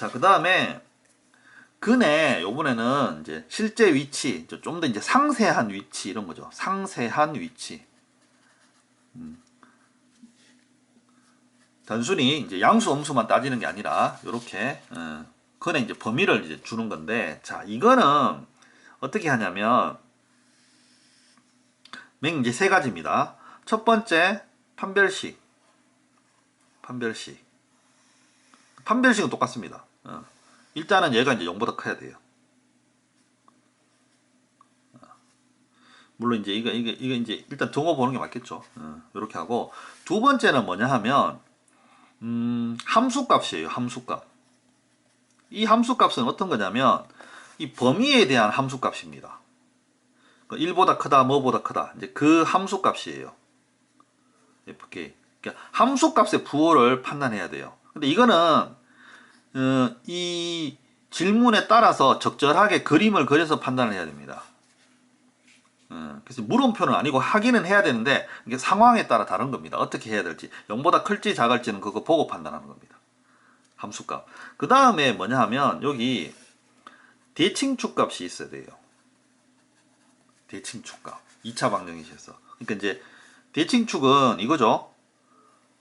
자, 그 다음에 근의 요번에는 이제 실제 위치, 좀 더 이제 상세한 위치 이런 거죠. 상세한 위치. 단순히 이제 양수 음수만 따지는 게 아니라 요렇게 근의 이제 범위를 이제 주는 건데, 자, 이거는 어떻게 하냐면 맹 이제 세 가지입니다. 첫 번째 판별식. 판별식은 똑같습니다. 일단은 얘가 이제 0보다 커야 돼요. 물론 이제 이거 이제 일단 등호 보는 게 맞겠죠. 이렇게 하고, 두 번째는 뭐냐 하면 함수값이에요. 함수값. 이 함수값은 어떤 거냐면 이 범위에 대한 함수값입니다. 1보다 크다, 뭐보다 크다. 이제 그 함수값이에요. FK. 그러니까 함수값의 부호를 판단해야 돼요. 근데 이거는 이 질문에 따라서 적절하게 그림을 그려서 판단을 해야 됩니다. 그래서 물음표는 아니고 하기는 해야 되는데 이게 상황에 따라 다른 겁니다. 어떻게 해야 될지, 0보다 클지 작을지는 그거 보고 판단하는 겁니다. 함수값. 그 다음에 뭐냐 하면 여기 대칭축 값이 있어야 돼요. 대칭축 값. 2차 방정식에서. 그러니까 이제 대칭축은 이거죠.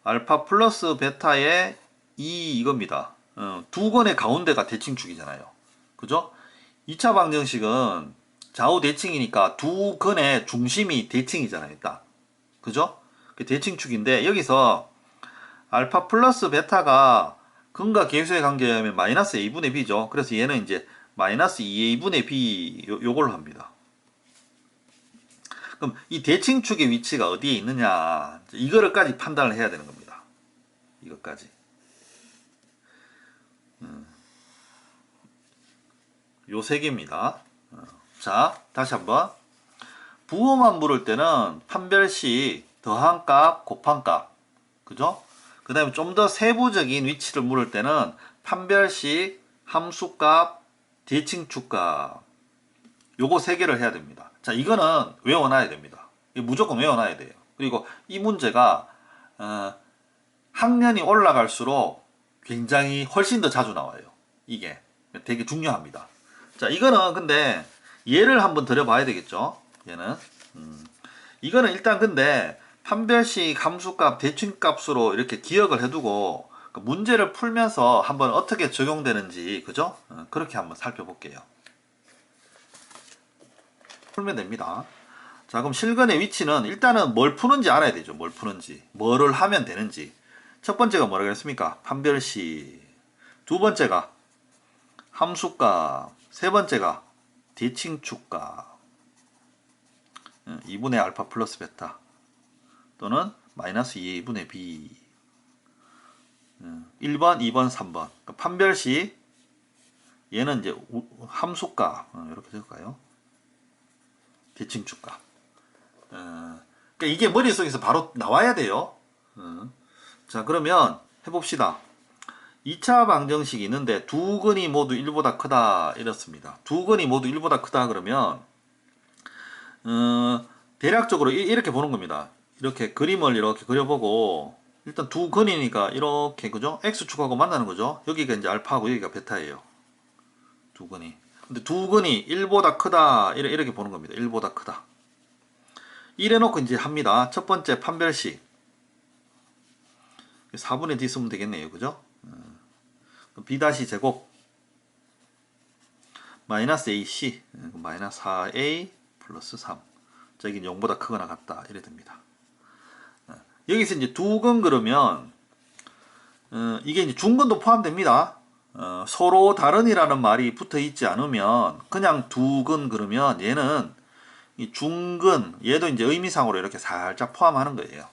알파 플러스 베타의 2 이겁니다. 두 건의 가운데가 대칭축이잖아요. 그죠? 2차 방정식은 좌우 대칭이니까 두 건의 중심이 대칭이잖아요. 딱. 그죠? 대칭축인데 여기서 알파 플러스 베타가 근과 계수의 관계에 의하면 마이너스 a분의 b죠. 그래서 얘는 이제 마이너스 2a분의 b 요걸로 합니다. 그럼 이 대칭축의 위치가 어디에 있느냐, 이거를까지 판단을 해야 되는 겁니다. 이것까지. 요 세 개입니다. 자, 다시 한번. 부호만 물을 때는 판별식, 더한 값, 곱한 값. 그죠? 그 다음에 좀 더 세부적인 위치를 물을 때는 판별식, 함수값, 대칭축값. 요거 세 개를 해야 됩니다. 자, 이거는 외워놔야 됩니다. 무조건 외워놔야 돼요. 그리고 이 문제가 학년이 올라갈수록 굉장히 훨씬 더 자주 나와요. 이게 되게 중요합니다. 자, 이거는 근데 예를 한번 들어봐야 되겠죠. 얘는 이거는 일단 근데 판별식, 함수값, 대칭값으로 이렇게 기억을 해두고 문제를 풀면서 한번 어떻게 적용되는지, 그죠? 그렇게 한번 살펴볼게요. 풀면 됩니다. 자, 그럼 실근의 위치는 일단은 뭘 푸는지 알아야 되죠. 뭘 푸는지, 뭐를 하면 되는지. 첫 번째가 뭐라고 했습니까? 판별식. 두 번째가 함수값. 세 번째가 대칭축값. 2분의 알파 플러스 베타 또는 마이너스 2분의 b. 1번, 2번, 3번. 그러니까 판별식. 얘는 이제 함수값. 이렇게 적을까요? 대칭축값. 그러니까 이게 머릿속에서 바로 나와야 돼요. 자, 그러면 해봅시다. 2차 방정식이 있는데 두 근이 모두 1보다 크다 이렇습니다. 두 근이 모두 1보다 크다 그러면 대략적으로 이렇게 보는 겁니다. 이렇게 그림을 이렇게 그려보고, 일단 두 근이니까 이렇게, 그죠? x축하고 만나는 거죠. 여기가 이제 알파고 여기가 베타예요. 두 근이. 근데 두 근이 1보다 크다 이렇게 보는 겁니다. 1보다 크다. 이래놓고 이제 합니다. 첫 번째 판별식 4분의 d 쓰면 되겠네요. 그죠? b 다시 제곱 마이너스 ac 마이너스 4a 플러스 3. 저기 0보다 크거나 같다 이래 됩니다. 여기서 이제 두근 그러면 이게 이제 중근도 포함됩니다. 서로 다른이라는 말이 붙어 있지 않으면 그냥 두근 그러면 얘는 이 중근, 얘도 이제 의미상으로 이렇게 살짝 포함하는 거예요.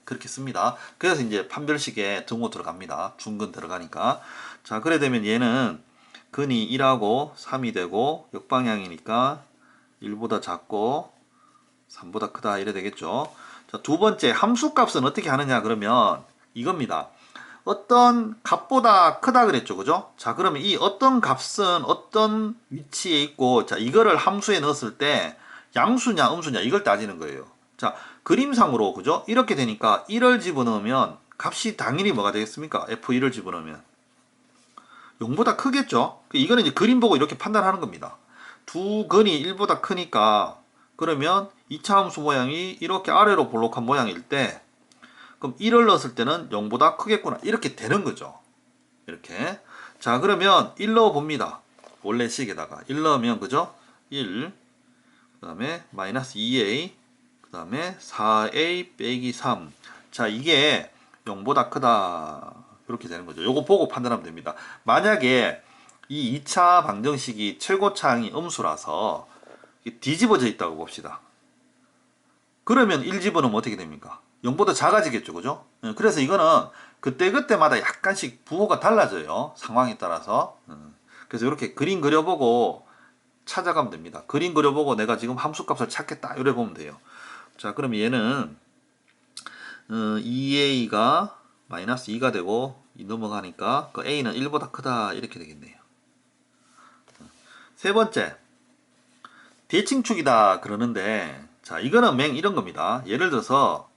그렇게 씁니다. 그래서 이제 판별식에 등호 들어갑니다. 중근 들어가니까. 자, 그래 되면 얘는 근이 1하고 3이 되고 역방향이니까 1보다 작고 3보다 크다 이래 되겠죠. 자, 두 번째 함수값은 어떻게 하느냐 그러면 이겁니다. 어떤 값보다 크다 그랬죠. 그죠? 자, 그러면 이 어떤 값은 어떤 위치에 있고, 자, 이거를 함수에 넣었을 때 양수냐 음수냐 이걸 따지는 거예요. 자, 그림상으로, 그죠? 이렇게 되니까 1을 집어넣으면 값이 당연히 뭐가 되겠습니까? F1을 집어넣으면 0보다 크겠죠. 이거는 이제 그림 보고 이렇게 판단하는 겁니다. 두 근이 1보다 크니까 그러면 2차 함수 모양이 이렇게 아래로 볼록한 모양일 때 그럼 1을 넣었을 때는 0보다 크겠구나 이렇게 되는 거죠. 이렇게. 자 그러면 1 넣어 봅니다. 원래 식에다가 1 넣으면 그죠? 1 그 다음에 마이너스 2a 그 다음에 4a 빼기 3. 자 이게 0보다 크다 이렇게 되는 거죠. 요거 보고 판단하면 됩니다. 만약에 이 2차 방정식이 최고차항이 음수라서 뒤집어져 있다고 봅시다. 그러면 1 집어넣으면 어떻게 됩니까? 0보다 작아지겠죠. 그죠? 그래서 이거는 그때그때마다 약간씩 부호가 달라져요. 상황에 따라서. 그래서 이렇게 그림 그려보고 찾아가면 됩니다. 그림 그려보고 내가 지금 함수값을 찾겠다. 이래 보면 돼요. 자, 그럼 얘는 2a가 마이너스 2가 되고 넘어가니까 그 a는 1보다 크다 이렇게 되겠네요. 세 번째, 대칭축이다 그러는데 자 이거는 맹 이런 겁니다. 예를 들어서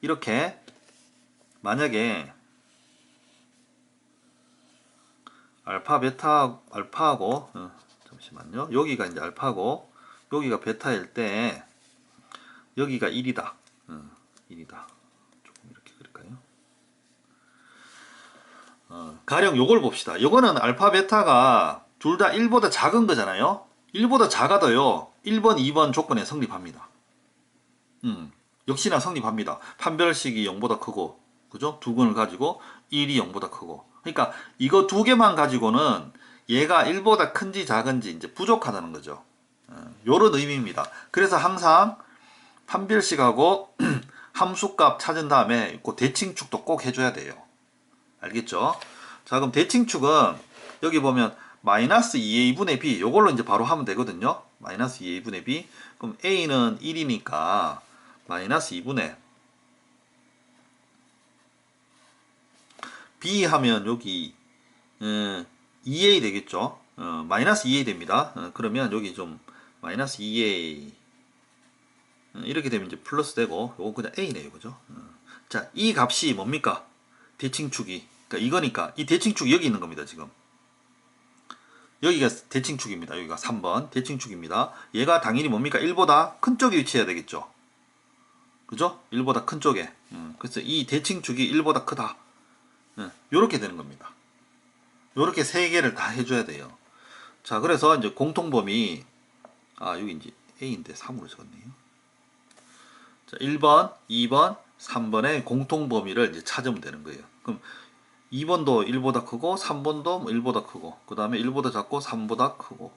이렇게 만약에 알파 베타 알파하고 잠시만요. 여기가 이제 알파고 여기가 베타일 때 여기가 1이다. 1이다. 조금 이렇게 그릴까요? 가령 요걸 봅시다. 요거는 알파 베타가 둘 다 1보다 작은 거잖아요. 1보다 작아도요. 1번, 2번 조건에 성립합니다. 역시나 성립합니다. 판별식이 0보다 크고 그죠? 두 근을 가지고 1이 0보다 크고 그러니까 이거 두 개만 가지고는 얘가 1보다 큰지 작은지 이제 부족하다는 거죠. 요런 의미입니다. 그래서 항상 판별식하고 함수값 찾은 다음에 그 대칭축도 꼭 해줘야 돼요. 알겠죠? 자 그럼 대칭축은 여기 보면 마이너스 2a분의 b 요걸로 이제 바로 하면 되거든요. 마이너스 2a분의 b 그럼 a는 1이니까 마이너스 2분의 b 하면 여기 2a 되겠죠. 마이너스 2a 됩니다. 그러면 여기 좀 마이너스 2a 이렇게 되면 이제 플러스 되고 요거 그냥 a네요. 그죠? 자, 이 값이 뭡니까? 대칭축이. 그러니까 이거니까 이 대칭축이 여기 있는 겁니다. 지금. 여기가 대칭축입니다. 여기가 3번 대칭축입니다. 얘가 당연히 뭡니까? 1보다 큰 쪽에 위치해야 되겠죠. 그죠? 1보다 큰 쪽에. 그래서 이 대칭축이 1보다 크다. 요렇게 되는 겁니다. 요렇게 세 개를 다 해줘야 돼요. 자, 그래서 이제 공통범위, 여기 이제 A인데 3으로 적었네요. 자, 1번, 2번, 3번의 공통범위를 이제 찾으면 되는 거예요. 그럼 2번도 1보다 크고, 3번도 1보다 크고, 그 다음에 1보다 작고, 3보다 크고,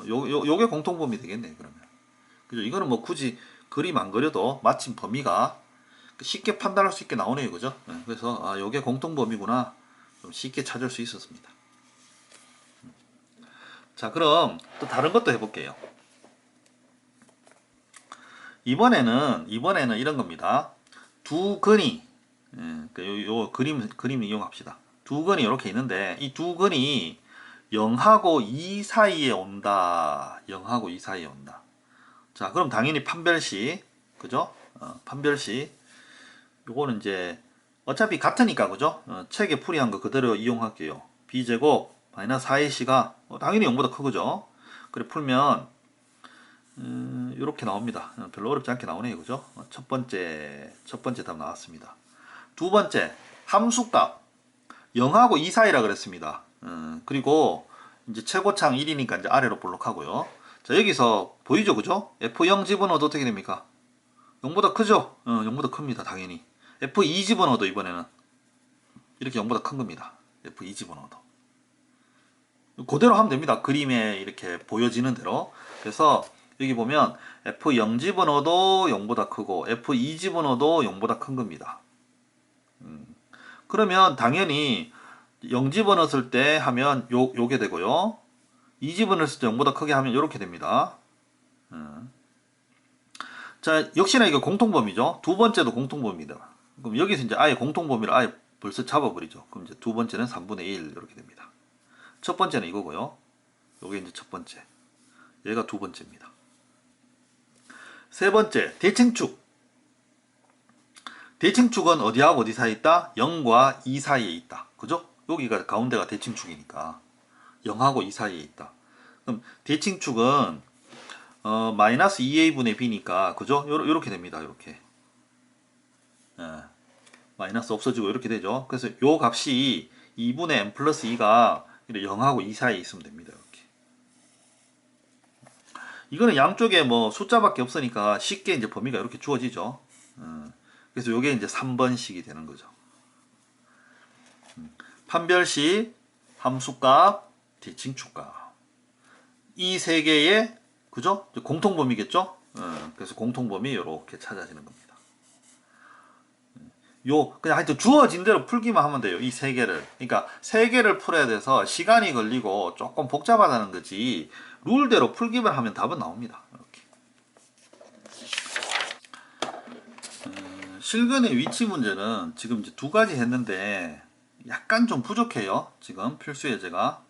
요게 공통범위 되겠네요, 그러면. 그죠? 이거는 뭐 굳이 그림 안 그려도 마침 범위가 쉽게 판단할 수 있게 나오네요. 그죠? 그래서 요게 공통범위구나 좀 쉽게 찾을 수 있었습니다. 자 그럼 또 다른 것도 해볼게요. 이번에는 이런 겁니다. 두 근이 요 그림 이용합시다. 두 근이 이렇게 있는데 이 두 근이 0하고 2 사이에 온다. 0하고 2 사이에 온다. 자 그럼 당연히 판별식 그죠? 판별식 요거는 이제 어차피 같으니까 그죠? 책에 풀이한 거 그대로 이용할게요. b제곱 마이너스 4ac가 당연히 0보다 크죠? 그래 풀면 이렇게 나옵니다. 별로 어렵지 않게 나오네요. 그죠? 첫 번째 답 나왔습니다. 두 번째 함수값 0하고 2 사이라 그랬습니다. 그리고 이제 최고창 1이니까 이제 아래로 볼록하고요. 자 여기서 보이죠? 그죠? F0 집어넣어도 어떻게 됩니까? 0보다 크죠? 0보다 큽니다. 당연히. F2 집어넣어도 이번에는 이렇게 0보다 큰 겁니다. F2 집어넣어도. 그대로 하면 됩니다. 그림에 이렇게 보여지는 대로. 그래서 여기 보면 F0 집어넣어도 0보다 크고 F2 집어넣어도 0보다 큰 겁니다. 그러면 당연히 0 집어넣었을 때 하면 요게 되고요. 2 집어넣었을 때 0보다 크게 하면 이렇게 됩니다. 자 역시나 이거 공통범위죠. 두 번째도 공통범위다. 그럼 여기서 이제 아예 공통범위를 아예 벌써 잡아버리죠. 그럼 이제 두 번째는 3분의 1 이렇게 됩니다. 첫 번째는 이거고요. 요게 이제 첫 번째. 얘가 두 번째입니다. 세 번째, 대칭축. 대칭축은 어디하고 어디 사이에 있다? 0과 2 사이에 있다. 그죠? 여기가 가운데가 대칭축이니까. 0하고 2 사이에 있다. 그럼 대칭축은 마이너스 2a분의 b니까 그죠? 요렇게 됩니다. 요렇게. 예. 마이너스 없어지고 이렇게 되죠. 그래서 요 값이 2분의 n 플러스 2가 0하고 2 사이에 있으면 됩니다. 이렇게. 이거는 양쪽에 뭐 숫자밖에 없으니까 쉽게 이제 범위가 이렇게 주어지죠. 그래서 요게 이제 3번식이 되는 거죠. 판별식, 함수값, 대칭축값. 이 세 개의 그죠? 공통범위겠죠? 그래서 공통범위 이렇게 찾아지는 겁니다. 그냥 하여튼 주어진 대로 풀기만 하면 돼요. 이 세 개를. 그러니까 세 개를 풀어야 돼서 시간이 걸리고 조금 복잡하다는 거지. 룰대로 풀기만 하면 답은 나옵니다. 이렇게. 실근의 위치 문제는 지금 이제 두 가지 했는데 약간 좀 부족해요. 지금 필수 예제가.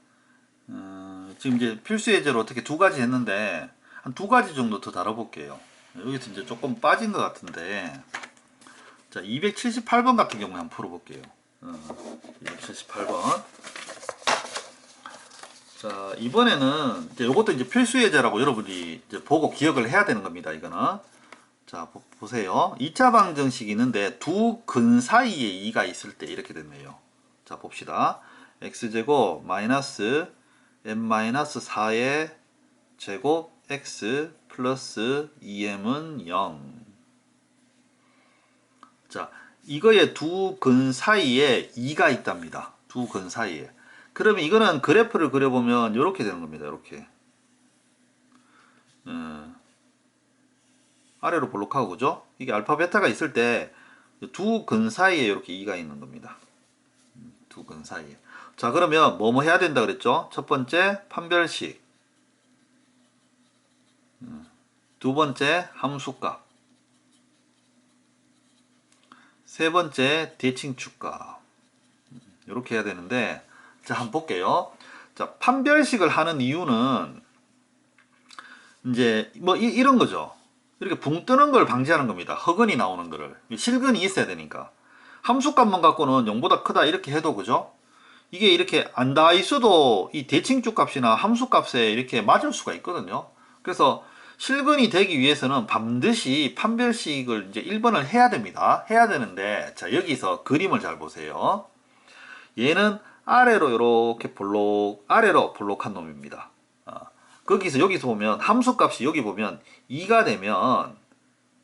지금 이제 필수 예제로 어떻게 두 가지 했는데 한 두 가지 정도 더 다뤄볼게요. 여기서 이제 조금 빠진 것 같은데. 자, 278번 같은 경우에 한번 풀어볼게요. 278번. 자, 이번에는 이제 이것도 이제 필수 예제라고 여러분이 이제 보고 기억을 해야 되는 겁니다. 이거는. 자, 보세요. 2차 방정식이 있는데 두 근 사이에 2가 있을 때 이렇게 됐네요. 자, 봅시다. x제곱 마이너스 m-4의 제곱 x 플러스 2m은 0. 자, 이거의 두 근 사이에 2가 있답니다. 두 근 사이에. 그러면 이거는 그래프를 그려보면 이렇게 되는 겁니다. 이렇게. 아래로 볼록하고 그죠? 이게 알파 베타가 있을 때 두 근 사이에 이렇게 2가 있는 겁니다. 두 근 사이에. 자, 그러면 뭐뭐 해야 된다 그랬죠? 첫 번째 판별식. 두 번째 함수값. 세 번째 대칭축값. 이렇게 해야 되는데, 자, 한번 볼게요. 자, 판별식을 하는 이유는 이제 뭐 이런 거죠. 이렇게 붕 뜨는 걸 방지하는 겁니다. 허근이 나오는 거를. 실근이 있어야 되니까. 함수값만 갖고는 0보다 크다 이렇게 해도 그죠? 이게 이렇게 안 닿아 있어도 이 대칭축 값이나 함수 값에 이렇게 맞을 수가 있거든요. 그래서 실근이 되기 위해서는 반드시 판별식을 이제 1번을 해야 됩니다. 해야 되는데, 자, 여기서 그림을 잘 보세요. 얘는 아래로 이렇게 아래로 볼록한 놈입니다. 여기서 보면 함수 값이 여기 보면 2가 되면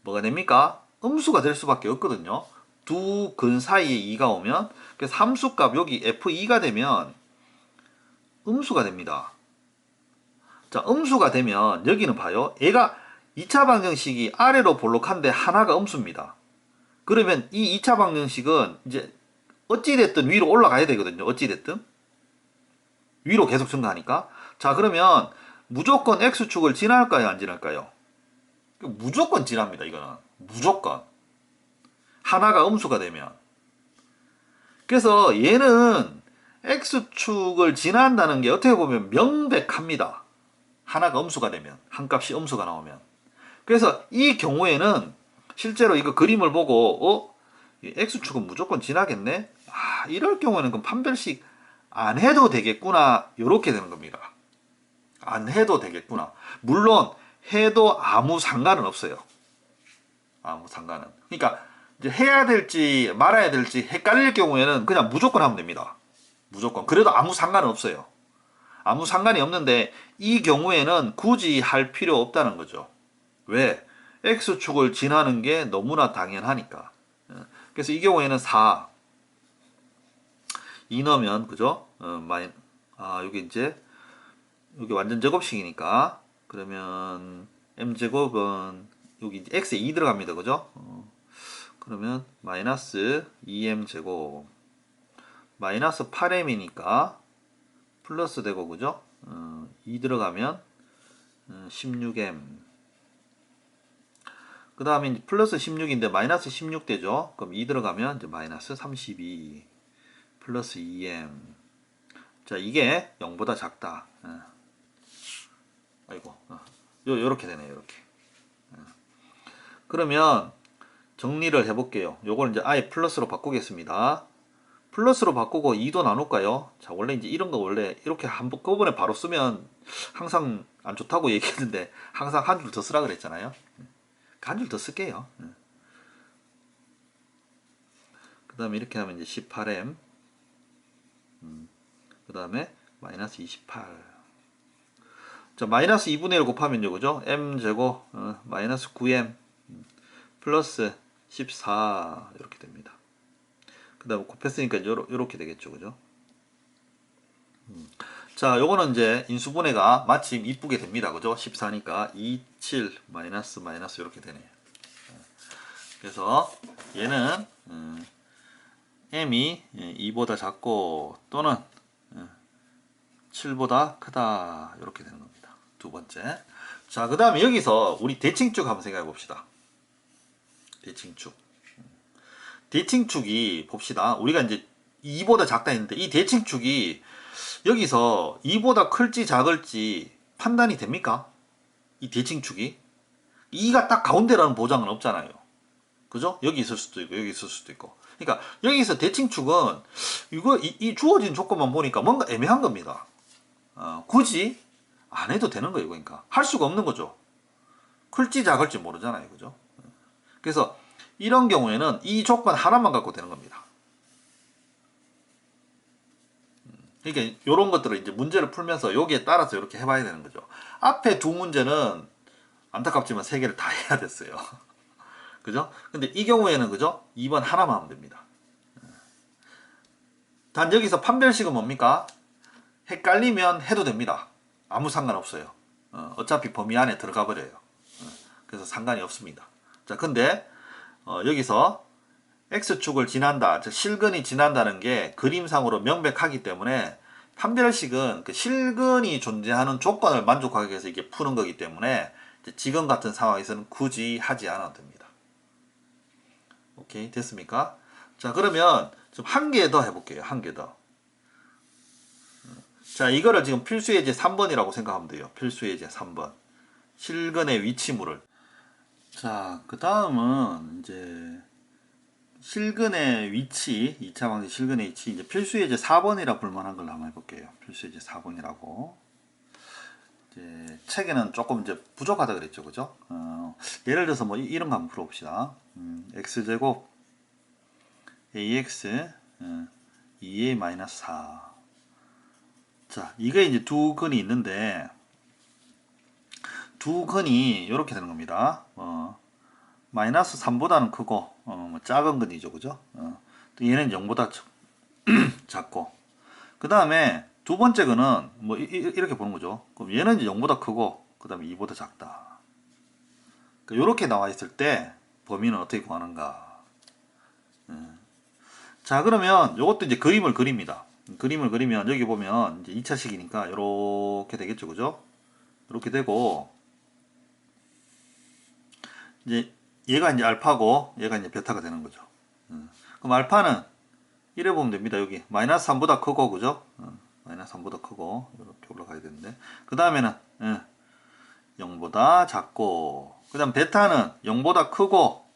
뭐가 됩니까? 음수가 될 수밖에 없거든요. 두 근 사이에 2가 오면, 그래서 함수 값 여기 f2가 되면 음수가 됩니다. 자, 음수가 되면 여기는 봐요. 얘가 2차 방정식이 아래로 볼록한데 하나가 음수입니다. 그러면 이 2차 방정식은 이제 어찌됐든 위로 올라가야 되거든요. 어찌됐든. 위로 계속 증가하니까. 자, 그러면 무조건 x축을 지날까요? 안 지날까요? 무조건 지납니다. 이거는. 무조건. 하나가 음수가 되면. 그래서 얘는 x축을 지난다는 게 어떻게 보면 명백합니다. 하나가 음수가 되면. 한 값이 음수가 나오면. 그래서 이 경우에는 실제로 이거 그림을 보고 x축은 무조건 지나겠네? 이럴 경우에는 그럼 판별식 안 해도 되겠구나. 이렇게 되는 겁니다. 안 해도 되겠구나. 물론 해도 아무 상관은 없어요. 아무 상관은. 그러니까 이제 해야 될지 말아야 될지 헷갈릴 경우에는 그냥 무조건 하면 됩니다. 무조건. 그래도 아무 상관은 없어요. 아무 상관이 없는데 이 경우에는 굳이 할 필요 없다는 거죠. 왜? x축을 지나는 게 너무나 당연하니까. 그래서 이 경우에는 4. 2 넣으면 그죠? 여기 이제 여기 완전 제곱식이니까 그러면 m제곱은 여기 x에 2 들어갑니다. 그죠? 그러면 마이너스 2m제곱 마이너스 8m이니까 플러스 되고 그죠? 2 들어가면 16m. 그 다음에 플러스 16인데 마이너스 16 되죠? 그럼 2 들어가면 이제 마이너스 32 플러스 2m. 자, 이게 0보다 작다. 아이고, 요렇게 되네요. 요렇게. 그러면 정리를 해볼게요. 요걸 이제 아예 플러스로 바꾸겠습니다. 플러스로 바꾸고 2도 나눌까요? 자, 원래 이제 이런 거 원래 이렇게 한꺼번에 바로 쓰면 항상 안 좋다고 얘기했는데 항상 한 줄 더 쓰라 그랬잖아요. 한 줄 더 쓸게요. 그 다음에 이렇게 하면 이제 18m, 그 다음에 마이너스 28. 자, 마이너스 2분의 1 곱하면요, 그죠? m제곱 마이너스 9m 플러스 14 이렇게 됩니다. 그 다음에 곱했으니까 요렇게 되겠죠, 그죠? 자, 요거는 이제 인수분해가 마침 이쁘게 됩니다, 그죠? 14니까 27 마이너스 이렇게 되네요. 그래서 얘는 m이 2보다 작고 또는 7보다 크다 이렇게 되는 겁니다. 두 번째. 자, 그 다음에 여기서 우리 대칭축 한번 생각해 봅시다. 대칭축. 대칭축이 봅시다. 우리가 이제 2보다 작다 했는데 이 대칭축이 여기서 2보다 클지 작을지 판단이 됩니까? 이 대칭축이 2가 딱 가운데라는 보장은 없잖아요. 그죠? 여기 있을 수도 있고 여기 있을 수도 있고. 그러니까 여기서 대칭축은 이거 이 주어진 조건만 보니까 뭔가 애매한 겁니다. 굳이 안 해도 되는 거예요. 그러니까 할 수가 없는 거죠. 클지 작을지 모르잖아요. 그죠? 그래서 이런 경우에는 이 조건 하나만 갖고 되는 겁니다. 그러니까 이런 것들을 이제 문제를 풀면서 여기에 따라서 이렇게 해봐야 되는 거죠. 앞에 두 문제는 안타깝지만 세 개를 다 해야 됐어요. 그죠? 근데 이 경우에는 그죠? 2번 하나만 하면 됩니다. 단 여기서 판별식은 뭡니까? 헷갈리면 해도 됩니다. 아무 상관없어요. 어차피 범위 안에 들어가 버려요. 그래서 상관이 없습니다. 자, 근데 여기서 X축을 지난다, 즉 실근이 지난다는 게 그림상으로 명백하기 때문에 판별식은 그 실근이 존재하는 조건을 만족하기 위해서 이게 푸는 거기 때문에 지금 같은 상황에서는 굳이 하지 않아도 됩니다. 오케이, 됐습니까? 자, 그러면 좀 한 개 더 해볼게요. 한 개 더. 자, 이거를 지금 필수예제 3번이라고 생각하면 돼요. 필수예제 3번. 실근의 위치물을. 자, 그 다음은 이제 실근의 위치, 2차 방식 실근의 위치, 이제 필수예제 4번이라 불만한 걸 한번 해볼게요. 필수예제 4번이라고. 이제 책에는 조금 이제 부족하다 그랬죠, 그죠? 예를 들어서 뭐 이런 거 한번 풀어봅시다. x제곱 ax 2a-4. 자, 이게 이제 두 근이 있는데 두 근이 이렇게 되는 겁니다. 마이너스 3보다는 크고 뭐 작은 근이죠, 그죠? 또 얘는 0보다 작고, 그 다음에 두 번째 근은 뭐 이렇게 보는 거죠. 그럼 얘는 이제 0보다 크고 그 다음에 2보다 작다. 그러니까 이렇게 나와 있을 때 범위는 어떻게 구하는가? 자, 그러면 이것도 이제 그림을 그립니다. 그림을 그리면 여기 보면 이제 2차식이니까 이렇게 되겠죠, 그죠? 이렇게 되고 이제 얘가 이제 알파고 얘가 이제 베타가 되는 거죠. 그럼 알파는 이래 보면 됩니다. 여기 마이너스 3보다 크고, 그죠? 마이너스 3보다 크고 이렇게 올라가야 되는데, 그 다음에는 0보다 작고, 그 다음 베타는 0보다 크고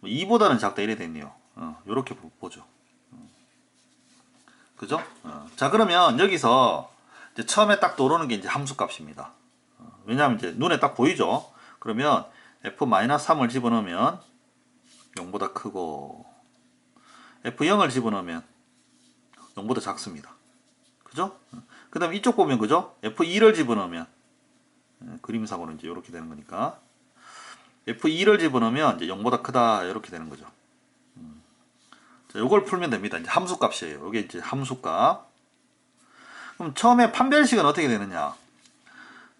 2보다는 작다 이래 됐네요. 이렇게 보죠. 그죠? 자, 그러면 여기서 이제 처음에 딱 떠오르는 게 이제 함수값입니다. 왜냐하면 이제 눈에 딱 보이죠? 그러면 f-3을 집어넣으면 0보다 크고 f0을 집어넣으면 0보다 작습니다. 그죠? 그 다음에 이쪽 보면 그죠? f2를 집어넣으면 그림상으로 이제 이렇게 되는 거니까 f2를 집어넣으면 이제 0보다 크다 이렇게 되는 거죠. 자, 요걸 풀면 됩니다. 이제 함수값이에요. 이게 이제 함수값. 그럼 처음에 판별식은 어떻게 되느냐?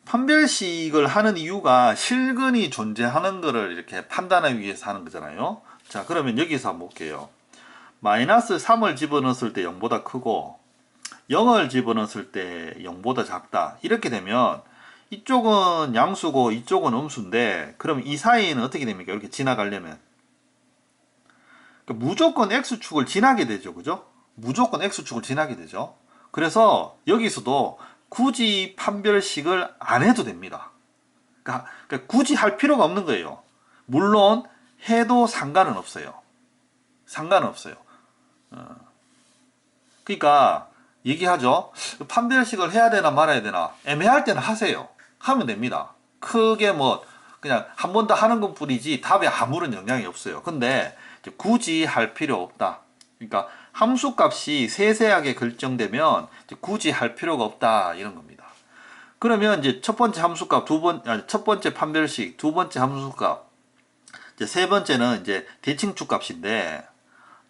판별식을 하는 이유가 실근이 존재하는 것을 이렇게 판단하기 위해서 하는 거잖아요. 자, 그러면 여기서 한번 볼게요. 마이너스 3을 집어넣었을 때 0보다 크고 0을 집어넣었을 때 0보다 작다. 이렇게 되면 이쪽은 양수고 이쪽은 음수인데, 그럼 이 사이에는 어떻게 됩니까? 이렇게 지나가려면 그러니까 무조건 X축을 지나게 되죠. 그죠? 무조건 X축을 지나게 되죠. 그래서 여기서도 굳이 판별식을 안 해도 됩니다. 그러니까 굳이 할 필요가 없는 거예요. 물론 해도 상관은 없어요. 상관은 없어요. 그러니까 얘기하죠. 판별식을 해야 되나 말아야 되나 애매할 때는 하세요. 하면 됩니다. 크게 뭐 그냥 한 번 더 하는 것뿐이지 답에 아무런 영향이 없어요. 근데 이제 굳이 할 필요 없다. 그러니까 함수값이 세세하게 결정되면 이제 굳이 할 필요가 없다 이런 겁니다. 그러면 이제 첫 번째 함수값, 첫 번째 판별식, 두 번째 함수값, 이제 세 번째는 이제 대칭축 값인데,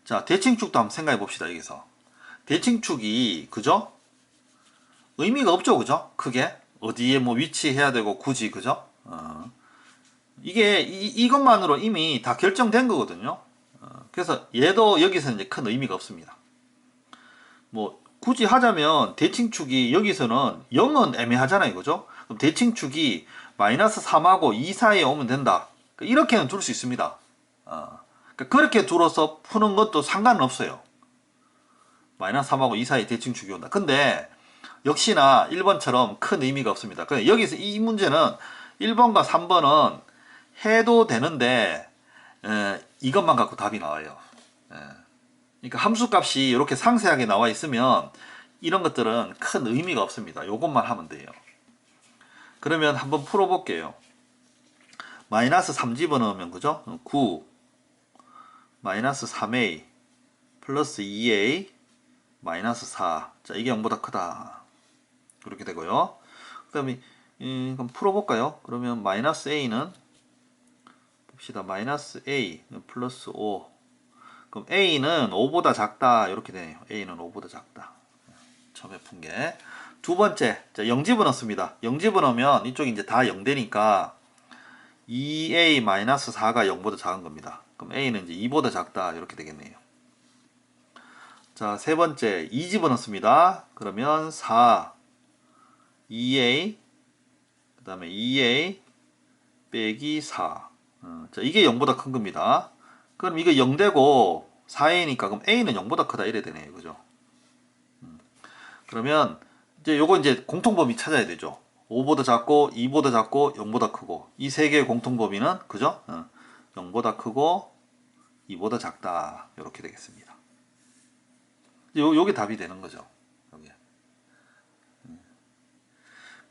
자 대칭축도 한번 생각해 봅시다. 여기서 대칭축이 그죠? 의미가 없죠, 그죠? 크게 어디에 뭐 위치해야 되고 굳이 그죠? 이게 이것만으로 이미 다 결정된 거거든요. 그래서 얘도 여기서 이제 큰 의미가 없습니다. 뭐 굳이 하자면 대칭축이 여기서는 0은 애매하잖아요, 그죠? 그럼 대칭축이 마이너스 3하고 2 사이에 오면 된다. 이렇게는 둘 수 있습니다. 그러니까 그렇게 둘어서 푸는 것도 상관은 없어요. 마이너스 3하고 2 사이에 대칭축이 온다. 근데 역시나 1번처럼 큰 의미가 없습니다. 근데 여기서 이 문제는 1번과 3번은 해도 되는데 이것만 갖고 답이 나와요. 그러니까 함수값이 이렇게 상세하게 나와 있으면 이런 것들은 큰 의미가 없습니다. 이것만 하면 돼요. 그러면 한번 풀어볼게요. 마이너스 3 집어넣으면 그죠? 9 마이너스 3a 플러스 2a 마이너스 4. 자, 이게 0보다 크다. 그렇게 되고요. 그 다음에 그럼 풀어볼까요? 그러면 마이너스 a는 봅시다. 마이너스 a 플러스 5. 그럼 a는 5보다 작다. 이렇게 되네요. a는 5보다 작다. 처음에 푼 게. 두 번째, 자, 0 집어넣습니다. 0 집어넣으면 이쪽이 이제 다 0 되니까 2a-4가 0보다 작은 겁니다. 그럼 a는 이제 2보다 작다. 이렇게 되겠네요. 자, 세 번째, 2 집어넣습니다. 그러면 4, 2a, 그 다음에 2a 빼기 4. 자, 이게 0보다 큰 겁니다. 그럼 이거 0 되고 4a니까 그럼 a는 0보다 크다 이래 되네요. 그죠? 그러면 이제 요거 이제 공통범위 찾아야 되죠. 5보다 작고 2보다 작고 0보다 크고 이 세 개의 공통범위는 그죠? 0보다 크고 2보다 작다. 이렇게 되겠습니다. 요게 답이 되는 거죠. 요게.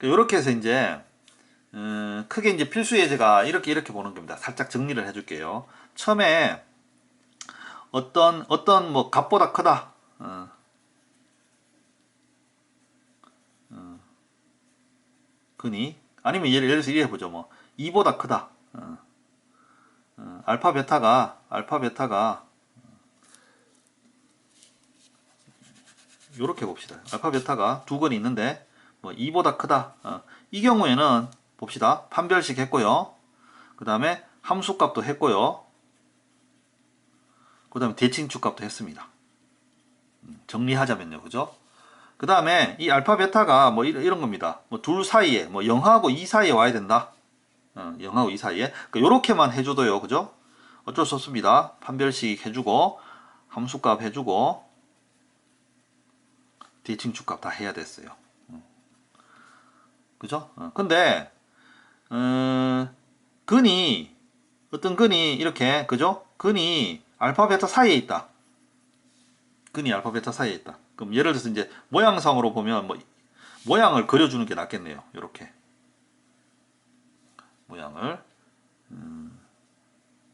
이렇게 해서 이제 크게 이제 필수 예제가 이렇게 보는 겁니다. 살짝 정리를 해줄게요. 처음에 어떤 뭐 값보다 크다. 근이 아니면 예를 들어서 이래 보죠. 뭐 2보다 크다. 알파 베타가 요렇게 봅시다. 알파 베타가 두 건이 있는데 뭐 2보다 크다. 이 경우에는 봅시다. 판별식 했고요. 그 다음에 함수값도 했고요. 그 다음에 대칭축 값도 했습니다. 정리하자면요. 그죠? 그 다음에 이 알파 베타가 뭐 이런 겁니다. 뭐 둘 사이에 뭐 0하고 2 사이에 와야 된다. 0하고 2 사이에. 그러니까 요렇게만 해줘도요. 그죠? 어쩔 수 없습니다. 판별식 해주고 함수값 해주고 대칭축 값 다 해야 됐어요. 그죠? 근데 근이 어떤 근이 이렇게 그죠? 근이 알파 베타 사이에 있다. 근이 알파 베타 사이에 있다. 그럼 예를 들어서 이제 모양상으로 보면 뭐 모양을 그려주는 게 낫겠네요. 이렇게 모양을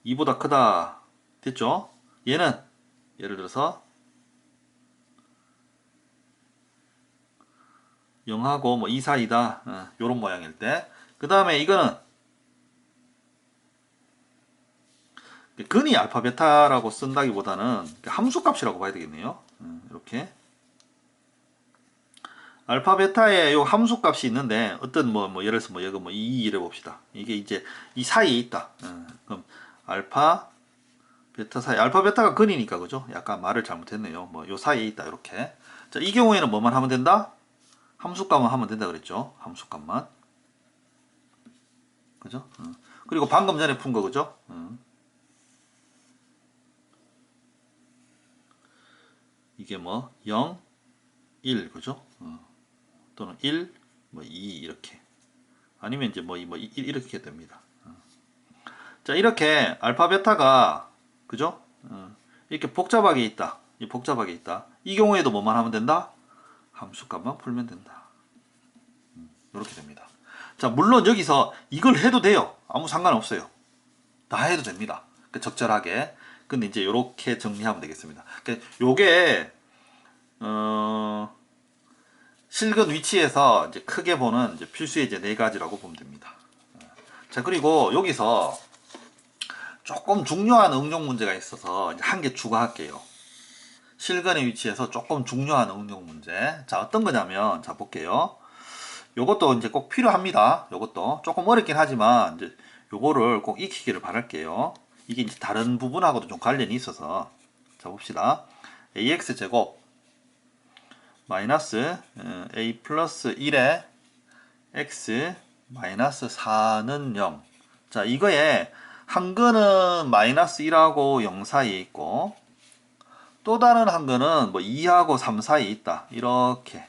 2보다 크다 됐죠? 얘는 예를 들어서 0하고 뭐 2 사이다. 요런 모양일 때. 그 다음에 이거는 근이 알파 베타라고 쓴다기보다는 함수값이라고 봐야 되겠네요. 이렇게 알파 베타에 요 함수값이 있는데 어떤 뭐 예를 들어서 뭐 여기 뭐 2 이래 봅시다. 이게 이제 이 사이에 있다. 그럼 알파 베타 사이 알파 베타가 근이니까 그죠? 약간 말을 잘못했네요. 뭐 요 사이에 있다 이렇게. 자, 이 경우에는 뭐만 하면 된다? 함수값만 하면 된다 그랬죠? 함수값만. 그죠? 그리고 방금 전에 푼 거 그죠? 이게 뭐 0, 1 그죠? 또는 1, 뭐 2 이렇게. 아니면 이제 뭐 1 이렇게 됩니다. 자, 이렇게 알파 베타가 그죠? 이렇게 복잡하게 있다. 이 복잡하게 있다. 이 경우에도 뭐만 하면 된다? 함수값만 풀면 된다. 이렇게 됩니다. 자, 물론 여기서 이걸 해도 돼요. 아무 상관없어요. 다 해도 됩니다. 적절하게. 근데 이제 이렇게 정리하면 되겠습니다. 요게 실근 위치에서 이제 크게 보는 이제 필수의 이제 4가지라고 보면 됩니다. 자, 그리고 여기서 조금 중요한 응용 문제가 있어서 한 개 추가할게요. 실근의 위치에서 조금 중요한 응용 문제. 자, 어떤 거냐면, 자, 볼게요. 요것도 이제 꼭 필요합니다. 요것도 조금 어렵긴 하지만, 이제 요거를 꼭 익히기를 바랄게요. 이게 이제 다른 부분하고도 좀 관련이 있어서. 자, 봅시다. ax제곱 마이너스 a 플러스 1에 x 마이너스 4는 0. 자, 이거에 한 거는 마이너스 1하고 0 사이에 있고, 또 다른 한 거는 뭐 2하고 3 사이에 있다. 이렇게.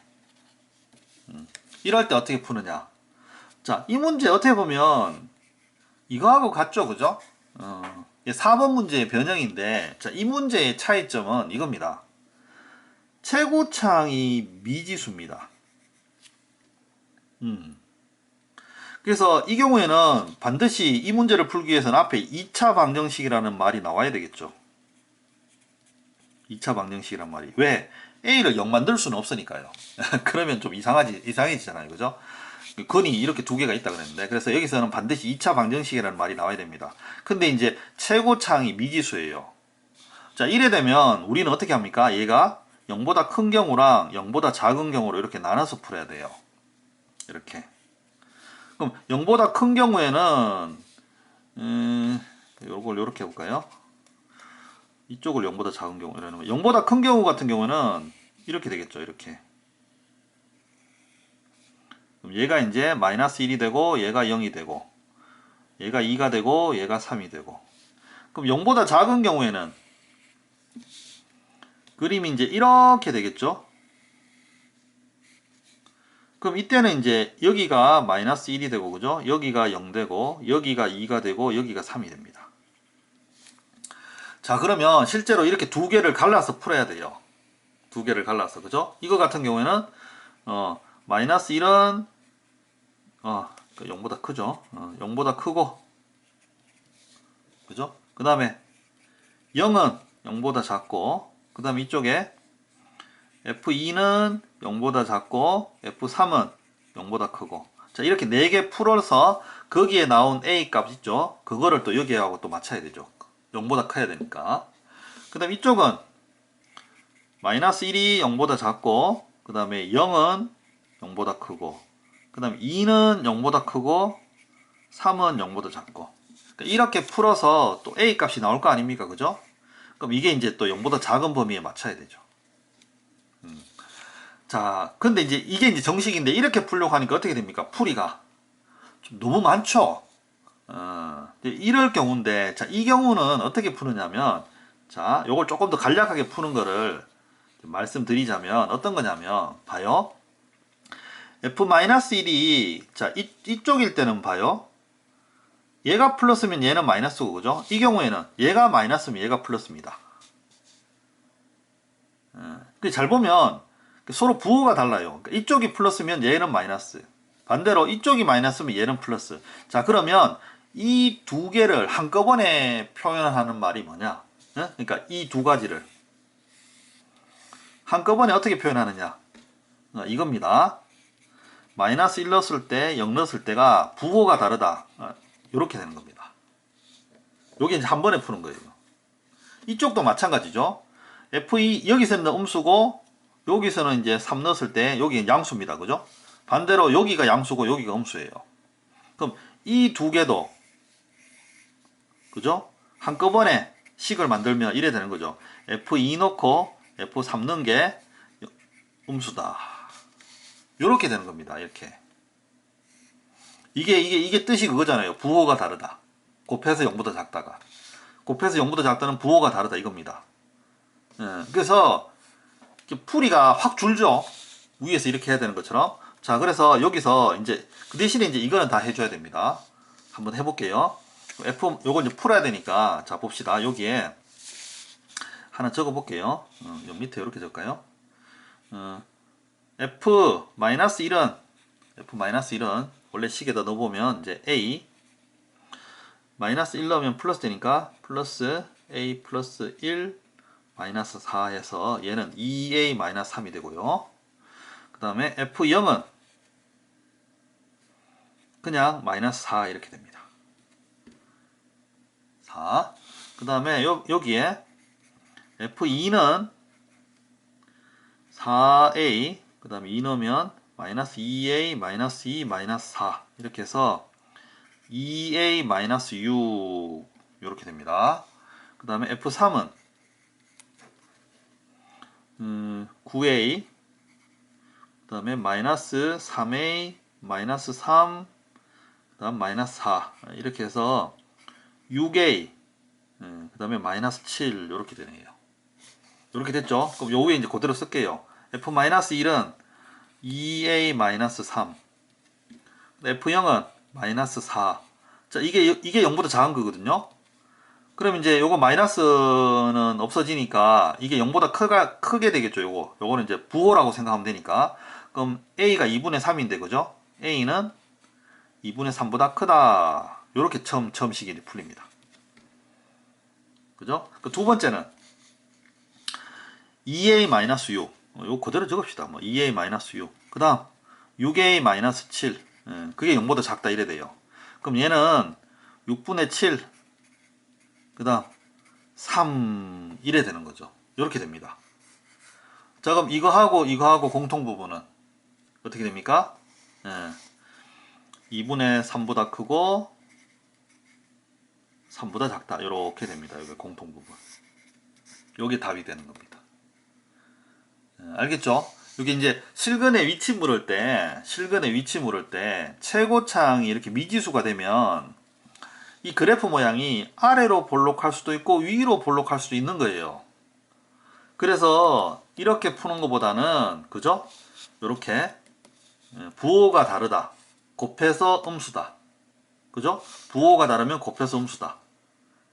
이럴 때 어떻게 푸느냐. 자, 이 문제 어떻게 보면 이거하고 같죠, 그죠? 4번 문제의 변형인데, 자, 이 문제의 차이점은 이겁니다. 최고창이 미지수입니다. 그래서 이 경우에는 반드시 이 문제를 풀기 위해서는 앞에 2차 방정식이라는 말이 나와야 되겠죠. 2차 방정식이란 말이. 왜? A를 0 만들 수는 없으니까요. 그러면 좀 이상해지잖아요. 그죠? 근이 이렇게 두 개가 있다 그랬는데, 그래서 여기서는 반드시 2차 방정식이라는 말이 나와야 됩니다. 근데 이제 최고창이 미지수예요. 자, 이래 되면 우리는 어떻게 합니까? 얘가 0보다 큰 경우랑 0보다 작은 경우로 이렇게 나눠서 풀어야 돼요. 이렇게. 그럼 0보다 큰 경우에는 요걸 이렇게 해볼까요? 이쪽을 0보다 작은 경우 이러는 거. 0보다 큰 경우 같은 경우는 이렇게 되겠죠. 이렇게. 그럼 얘가 이제 마이너스 1이 되고 얘가 0이 되고 얘가 2가 되고 얘가 3이 되고. 그럼 0보다 작은 경우에는 그림이 이제 이렇게 되겠죠. 그럼 이때는 이제 여기가 마이너스 1이 되고, 그죠? 여기가 0 되고, 여기가 2가 되고, 여기가 3이 됩니다. 자, 그러면 실제로 이렇게 두 개를 갈라서 풀어야 돼요. 두 개를 갈라서, 그죠? 이거 같은 경우에는, 마이너스 1은, 0보다 크죠? 0보다 크고, 그죠? 그 다음에 0은 0보다 작고, 그 다음에 이쪽에 F2는 0보다 작고 F3은 0보다 크고. 자, 이렇게 4개 풀어서 거기에 나온 A 값 있죠? 그거를 또 여기하고 또 맞춰야 되죠. 0보다 커야 되니까. 그 다음에 이쪽은 마이너스 1이 0보다 작고, 그 다음에 0은 0보다 크고, 그 다음에 2는 0보다 크고, 3은 0보다 작고. 그러니까 이렇게 풀어서 또 A 값이 나올 거 아닙니까? 그죠? 그럼 이게 이제 또 0보다 작은 범위에 맞춰야 되죠. 자, 근데 이제 이게 이제 정식인데 이렇게 풀려고 하니까 어떻게 됩니까? 풀이가 좀 너무 많죠? 이럴 경우인데, 자, 이 경우는 어떻게 푸느냐면, 자, 요걸 조금 더 간략하게 푸는 거를 말씀드리자면 어떤 거냐면, 봐요. F-1이, 자, 이쪽일 때는 봐요. 얘가 플러스면 얘는 마이너스고, 그죠? 이 경우에는 얘가 마이너스면 얘가 플러스입니다. 잘 보면 서로 부호가 달라요. 그러니까 이쪽이 플러스면 얘는 마이너스. 반대로 이쪽이 마이너스면 얘는 플러스. 자, 그러면 이 두 개를 한꺼번에 표현하는 말이 뭐냐? 그러니까 이 두 가지를 한꺼번에 어떻게 표현하느냐? 이겁니다. 마이너스 1 넣었을 때, 0 넣었을 때가 부호가 다르다. 이렇게 되는 겁니다. 요게 이제 한 번에 푸는 거예요. 이쪽도 마찬가지죠. F2, 여기서는 음수고, 여기서는 이제 3 넣었을 때, 여기는 양수입니다. 그죠? 반대로 여기가 양수고, 여기가 음수예요. 그럼 이 두 개도, 그죠? 한꺼번에 식을 만들면 이래 되는 거죠. F2 넣고, F3 넣은 게 음수다. 요렇게 되는 겁니다. 이렇게. 이게 뜻이 그거잖아요. 부호가 다르다. 곱해서 0보다 작다가. 곱해서 0보다 작다는 부호가 다르다. 이겁니다. 그래서 풀이가 확 줄죠. 위에서 이렇게 해야 되는 것처럼. 자, 그래서 여기서 이제 그 대신에 이제 이거는 다 해줘야 됩니다. 한번 해볼게요. F 요거 이제 풀어야 되니까, 자, 봅시다. 여기에 하나 적어 볼게요. 요 밑에 이렇게 적을까요? F-1은 F-1은 원래 식에다 넣어보면 이제 A 마이너스 1 넣으면 플러스 되니까 플러스 A 플러스 1 마이너스 4 해서 얘는 2A 마이너스 3이 되고요. 그 다음에 F0은 그냥 마이너스 4 이렇게 됩니다. 4. 그 다음에 여기에 F2는 4A 그 다음에 2 넣으면 마이너스 2A 마이너스 2 마이너스 4 이렇게 해서 2A 마이너스 6 이렇게 됩니다. 그 다음에 F3은 9A 그 다음에 마이너스 3A 마이너스 3 그 다음 마이너스 4 이렇게 해서 6A 그 다음에 마이너스 7 이렇게 되네요. 이렇게 됐죠? 그럼 요 위에 이제 그대로 쓸게요. F-1은 2A 마이너스 3 F0은 마이너스 4 자 이게 0보다 작은 거거든요. 그럼 이제 요거 마이너스는 없어지니까 이게 0보다 크게 되겠죠. 요거는 이제 부호라고 생각하면 되니까 그럼 A가 2분의 3인데 그죠? A는 2분의 3보다 크다 요렇게 처음식이 풀립니다. 그죠? 그 두 번째는 2A-6 요거 그대로 적읍시다. 뭐 2A-6 그 다음 6A-7 그게 0보다 작다 이래 돼요. 그럼 얘는 6분의 7 그 다음 3 이래 되는 거죠. 이렇게 됩니다. 자 그럼 이거하고 공통 부분은 어떻게 됩니까? 2분의 3보다 크고 3보다 작다 이렇게 됩니다. 여기 공통 부분 요게 답이 되는 겁니다. 알겠죠? 여기 이제 실근의 위치 물을 때 최고창이 이렇게 미지수가 되면 이 그래프 모양이 아래로 볼록할 수도 있고 위로 볼록할 수도 있는 거예요. 그래서 이렇게 푸는 것보다는 그죠? 이렇게 부호가 다르다. 곱해서 음수다. 그죠? 부호가 다르면 곱해서 음수다.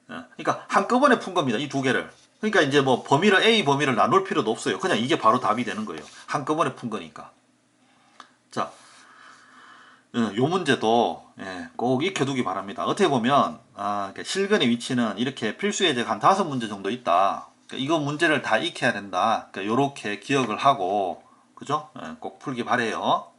그러니까 한꺼번에 푼 겁니다. 이 두 개를. 그러니까 이제 뭐 A 범위를 나눌 필요도 없어요. 그냥 이게 바로 답이 되는 거예요. 한꺼번에 푼 거니까. 자, 요 문제도 꼭 익혀두기 바랍니다. 어떻게 보면 실근의 위치는 이렇게 필수 예제가 한 5문제 정도 있다. 그러니까 이거 문제를 다 익혀야 된다. 그러니까 요렇게 기억을 하고 그죠? 꼭 풀기 바래요.